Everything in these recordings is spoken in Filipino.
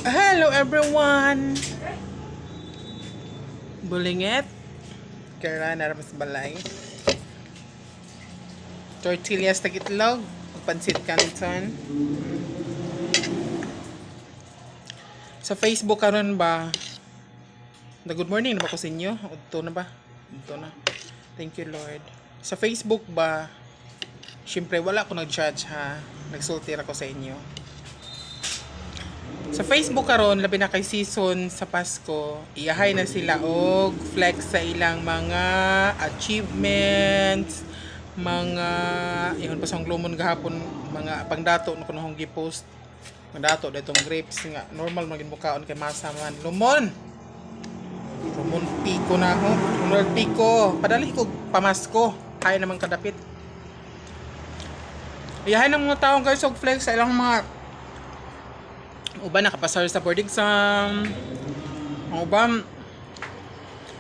Hello everyone! Bulingit. Kara naramas balay. Tortillas tagitlog. Pansit canton. Sa Facebook karon ba? Na good morning na ba ko sa inyo? Udto na ba? Udto na. Thank you Lord. Sa Facebook ba? Siyempre wala ko nag-judge ha. Nagsultir ako sa inyo. Sa Facebook karon labi na kay season sa Pasko, iyahay na sila og flex sa ilang mga achievements, mga iyon pa sang lumon gahapon, mga pangdato no kuno gi-post. Pangdato datong grapes nga normal magin mukaon kay masa man. Lumon piko na ako. Lumon piko. Padali ko pamasko. Hay naman kadapit. Iyahay ng mga taong guys og flex sa ilang mga uban nakapasar sa board exam. Ang uban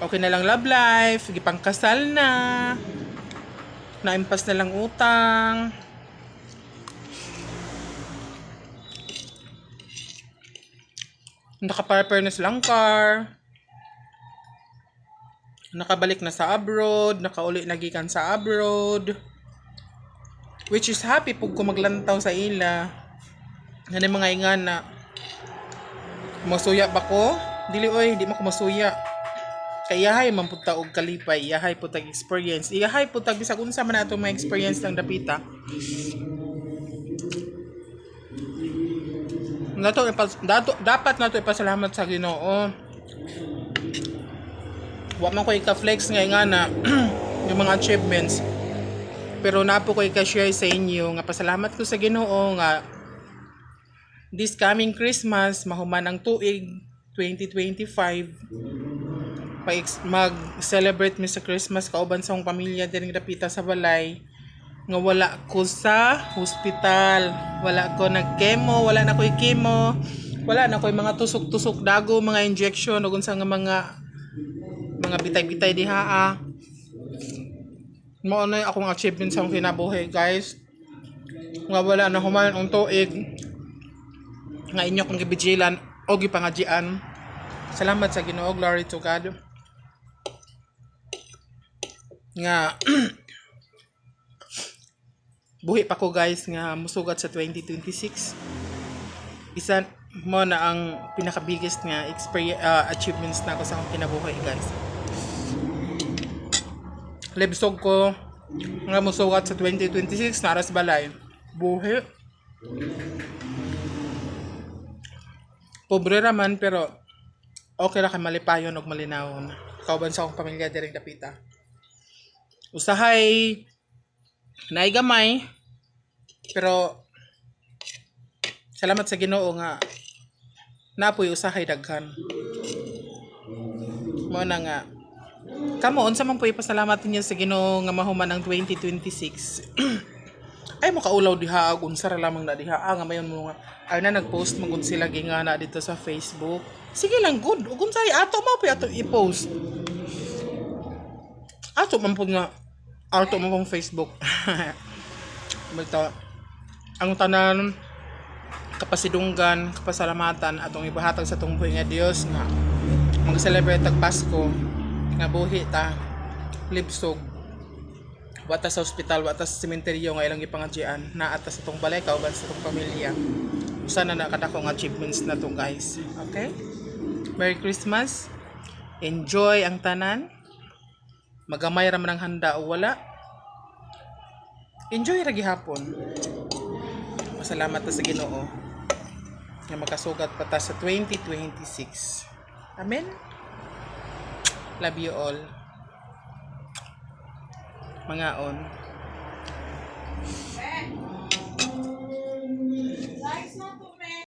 okay na lang love life, gipangkasal na. Naimpas na lang utang. Nakaparper na silang car. Nakabalik na sa abroad, nakauli na gikan sa abroad. Which is happy pug ko maglantaw sa ila. Ngani mga ingan na masuya ba ko? Dili oy, di mo ko masuya. Kay yahay man pud ta og kalipay, yahay pud tag experience. Yahay pud tag bisag unsa man ato mga experience ng dapita. Dapat nato ipasalamat sa Ginoo. Wa man ko ika-flex nga na yung mga achievements. Pero napo ko ika-share sa inyo nga pasalamat ko sa Ginoo nga this coming Christmas, mahuman ang tuig 2025, mag-celebrate mi sa Christmas kauban sa akong pamilya din dapita sa balay, nga wala ko sa hospital, wala ko nag-chemo, wala na ko'y chemo, wala na ko'y mga tusok-tusok dago, mga injection, o unsa nga mga bitay-bitay diha. Mao na akong achievement sa akong kinabuhi, guys. Nga wala na human ang tuig nga inyo kong gibijilan o gipangadjian. Salamat sa Ginoo, glory to God. Nga buhi pa ko guys nga musugat sa 2026. Isa mo na ang pinaka-biggest nga achievements na ko sa akong kinabuhi, guys. Lebsog ko nga musugat sa 2026 naras balay. Buhi. Pobre raman pero okay ra kay malipayon og malinawon. Kauban sa akong pamilya diri dapita. Usahay naay gamay pero salamat sa Ginoo nga napoy usahay daghan. Mo na nga kamo unsa man poy pasalamat niyo sa Ginoo nga mahuman ang 2026. Ay makaulaw diha og unsa ra lamang na diha nga mayon mo nga ay na nagpost magud sila gingana dito sa Facebook. Sige lang good ug unsay ato mo ato i-post. Ato man pud nga ato mo pong Facebook. Basta ang tanan kapasidunggan, kapasalamatan atong ibahatag sa tong buhi nga Dios nga mag-celebrate tag Pasko nga buhi ta libsog wata sa ospital, wata sa sementeryo nga ilang ipangadjian na atas sa tong balay kauban sa tong pamilya. Usa na nakadakong achievements na to, guys. Okay? Merry Christmas. Enjoy ang tanan. Magamay ra man ang handa o wala. Enjoy ra gihapon. Pasalamat ta sa Ginoo nga makasugat pa ta sa 2026. Amen. Love you all. Mangaon.